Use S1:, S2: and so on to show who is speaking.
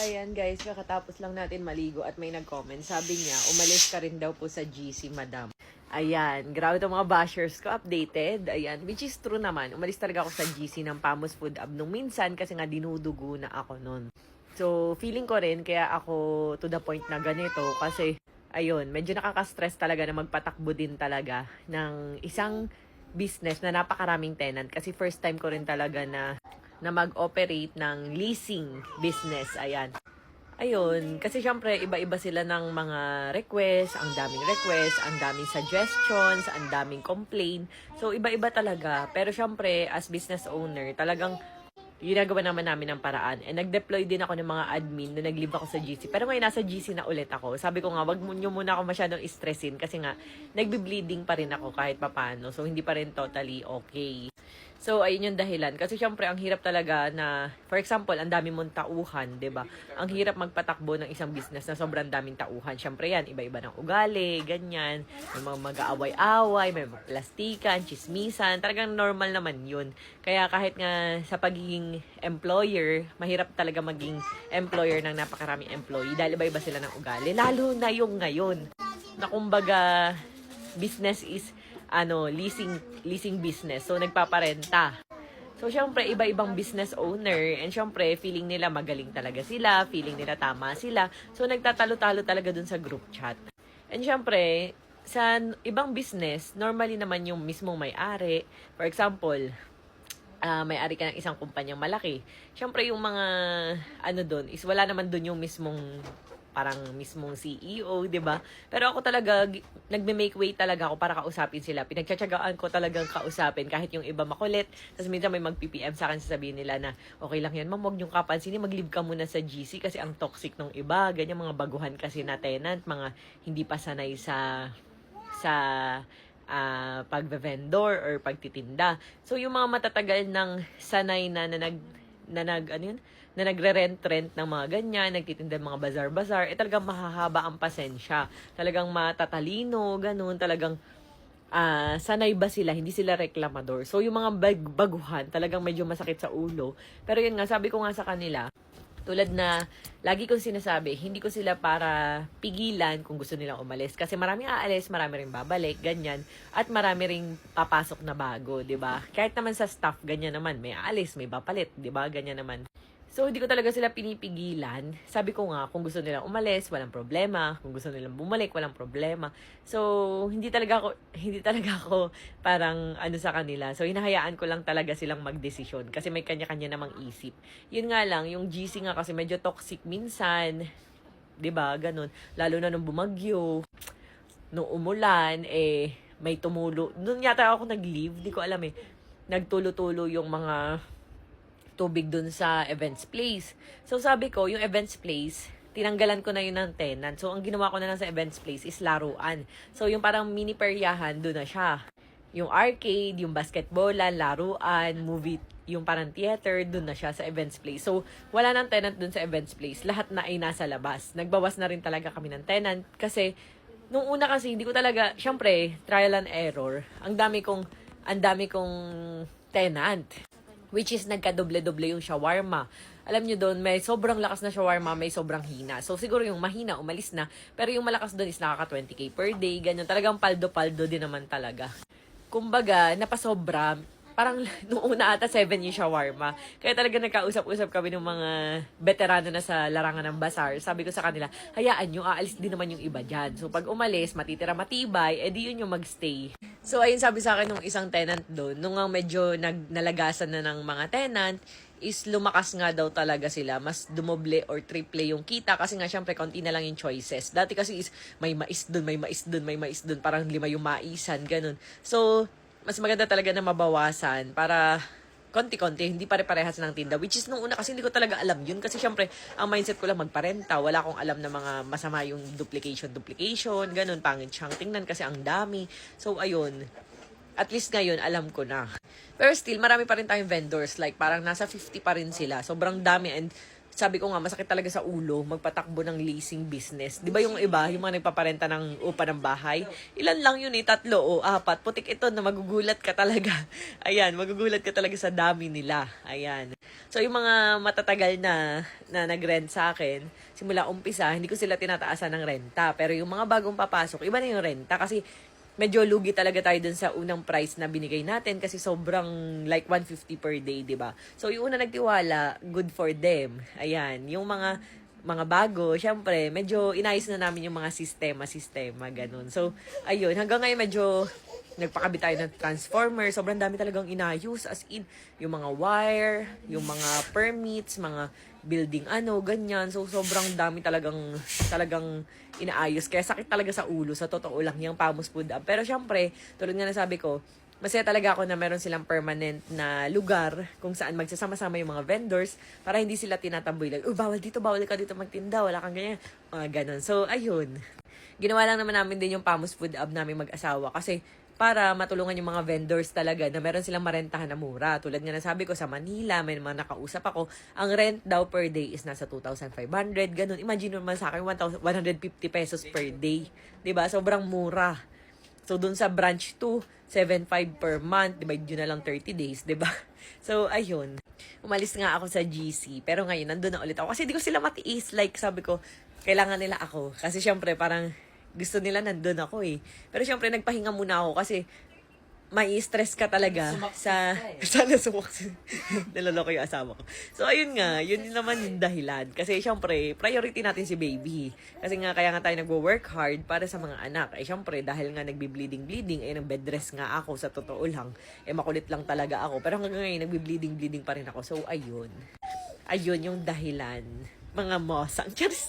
S1: Ayan guys, kakatapos lang natin maligo at may nag-comment. Sabi niya, umalis ka rin daw po sa GC, madam. Ayan, grabe itong mga bashers ko, updated. Ayan, which is true naman. Umalis talaga ako sa GC ng Pamos Food Up nung minsan kasi nga dinudugo na ako nun. So, feeling ko rin, kaya ako to the point na ganito kasi, ayun, medyo nakaka-stress talaga na magpatakbo din talaga ng isang business na napakaraming tenant. Kasi first time ko rin talaga na mag-operate ng leasing business. Ayan. Ayun, kasi syempre iba-iba sila ng mga request, ang daming suggestions, ang daming complaint. So iba-iba talaga. Pero syempre as business owner, talagang ginagawa naman namin ng paraan. And nag-deploy din ako ng mga admin na nag-leave ako sa GC. Pero ngayon nasa GC na ulit ako. Sabi ko nga, wag nyo muna ako masyadong stressin kasi nga nagbi-bleeding pa rin ako kahit papano. So hindi pa rin totally okay. So, ayun yung dahilan. Kasi syempre, ang hirap talaga na, for example, ang dami mong tauhan, 'di ba? Ang hirap magpatakbo ng isang business na sobrang daming tauhan. Syempre yan, iba-iba ng ugali, ganyan. May mga mag-aaway-away, may mga plastikan, chismisan. Talagang normal naman yun. Kaya kahit nga sa pagiging employer, mahirap talaga maging employer ng napakaraming employee dahil iba-iba sila ng ugali. Lalo na yung ngayon, na kumbaga, business is leasing business. So, nagpaparenta. So, syempre, iba-ibang business owner. And syempre, feeling nila magaling talaga sila. Feeling nila tama sila. So, nagtatalo-talo talaga dun sa group chat. And syempre, sa ibang business, normally naman yung mismong may-ari. For example, may-ari ka ng isang kumpanyang malaki. Syempre, yung mga doon is wala naman doon yung mismong CEO, 'di ba? Pero ako talaga nagme-make way talaga ako para kausapin sila. Pinagtsatsagaan ko talagang kausapin kahit yung iba makulit. Tapos minsan may mag-PPM sa akin, sasabihin nila na okay lang 'yan, ma'am, wag niyo kapansinin, mag-leave ka muna sa GC kasi ang toxic ng iba, ganyan mga baguhan kasi na tenant, mga hindi pa sanay sa pag-vendor or pagtitinda. So yung mga matatagal ng sanay na nagre-rent ng mga ganyan, nagtitinda ng mga bazar-bazar, talagang mahahaba ang pasensya. Talagang matatalino, ganun, talagang sanay ba sila, hindi sila reklamador. So, yung mga baguhan, talagang medyo masakit sa ulo. Pero yun nga, sabi ko nga sa kanila, tulad na, lagi kong sinasabi, hindi ko sila para pigilan kung gusto nilang umalis. Kasi maraming aalis, marami ring babalik, ganyan. At marami ring papasok na bago, 'di ba? Kahit naman sa staff, ganyan naman. May aalis, may papalit, 'di ba? Ganyan naman. So, hindi ko talaga sila pinipigilan. Sabi ko nga, kung gusto nilang umalis, walang problema. Kung gusto nilang bumalik, walang problema. So, hindi talaga ako parang sa kanila. So, hinahayaan ko lang talaga silang magdesisyon kasi may kanya-kanya namang isip. Yun nga lang, yung GC nga kasi medyo toxic minsan. 'Di ba? Ganun. Lalo na nung bumagyo, nung umulan, may tumulo. Doon yata ako nag-leave, di ko alam nagtulo-tulo yung mga tubig dun sa events place. So, sabi ko, yung events place, tinanggalan ko na yun ng tenant. So, ang ginawa ko na lang sa events place is laruan. So, yung parang mini peryahan, dun na siya. Yung arcade, yung basketballan, laruan, movie, yung parang theater, dun na siya sa events place. So, wala nang tenant dun sa events place. Lahat na ay nasa labas. Nagbawas na rin talaga kami ng tenant. Kasi, nung una kasi, hindi ko talaga, syempre, trial and error. Ang dami kong tenant. Which is nagka-doble-doble yung shawarma. Alam nyo doon, may sobrang lakas na shawarma, may sobrang hina. So, siguro yung mahina, umalis na. Pero yung malakas doon is nakaka 20K per day. Ganyan, talagang paldo-paldo din naman talaga. Kumbaga, napasobra. Parang nung una ata 7 yung shawarma. Kaya talaga nagkausap-usap kami ng mga veterano na sa larangan ng bazaar. Sabi ko sa kanila, hayaan nyo, aalis din naman yung iba dyan. So, pag umalis, matitira matibay, edi yun yung magstay. So, ayun sabi sa akin nung isang tenant doon, nung medyo nalagasan na ng mga tenant, is lumakas nga daw talaga sila. Mas dumoble or triple yung kita kasi nga syempre konti na lang yung choices. Dati kasi is may mais doon, may mais doon, may mais doon. Parang 5 yung maisan, ganun. So, mas maganda talaga na mabawasan para konti-konti, hindi pare-parehas ng tinda. Which is, nung una kasi hindi ko talaga alam yun. Kasi syempre, ang mindset ko lang magparenta. Wala akong alam na mga masama yung duplication, ganun, pangit siyang tingnan kasi ang dami. So, ayun. At least ngayon, alam ko na. Pero still, marami pa rin tayong vendors. Like, parang nasa 50 pa rin sila. Sobrang dami. And sabi ko nga, masakit talaga sa ulo magpatakbo ng leasing business. Di ba yung iba, yung mga nagpaparenta ng upa ng bahay, ilan lang yun 3 o 4. Putik ito na magugulat ka talaga. Ayan, magugulat ka talaga sa dami nila. Ayan. So yung mga matatagal na nag-rent sa akin, simula umpisa, hindi ko sila tinataasan ng renta. Pero yung mga bagong papasok, iba na yung renta kasi medyo lugi talaga tayo dun sa unang price na binigay natin kasi sobrang like 150 per day, 'di ba? So yung una nagtiwala, good for them. Ayan, yung mga bago, syempre, medyo inayos na namin yung mga sistema ganun. So ayun, hanggang ngayon medyo nagpakabit tayo ng transformer. Sobrang dami talagang inayos. As in, yung mga wire, yung mga permits, mga building ganyan. So, sobrang dami talagang inaayos. Kaya sakit talaga sa ulo. Sa totoo lang, yung Pamos Food Hub. Pero syempre, tulad nga nasabi ko, masaya talaga ako na meron silang permanent na lugar kung saan magsasama-sama yung mga vendors para hindi sila tinatamboy lang, bawal ka dito magtinda, wala kang ganyan. Mga ganun. So, ayun. Ginawa lang naman namin din yung Pamos Food Hub namin mag-asawa kasi para matulungan yung mga vendors talaga na meron silang marentahan na mura. Tulad nga na sabi ko, sa Manila, may mga nakausap ako, ang rent daw per day is nasa 2,500, ganun. Imagine naman sa akin, 150 pesos per day. 'Di ba? Sobrang mura. So, dun sa branch 2, 7,500 per month, divide yun na lang 30 days, 'di ba? So, ayun. Umalis nga ako sa GC, pero ngayon, nandun na ulit ako. Kasi di ko sila matiis. Like, sabi ko, kailangan nila ako. Kasi syempre, parang gusto nila nandun ako eh. Pero syempre, nagpahinga muna ako kasi may stress ka talaga sa sana sumaksis. Niloloko yung asawa ko. So, ayun nga, yun naman yung dahilan. Kasi syempre, priority natin si baby. Kasi nga, kaya nga tayo nagwo-work hard para sa mga anak. Eh, syempre, dahil nga nagbi-bleeding, eh, nang bed rest nga ako, sa totoo lang. Eh, makulit lang talaga ako. Pero hanggang ngayon, nagbi-bleeding pa rin ako. So, ayun. Ayun yung dahilan. Mga mosang. Charis!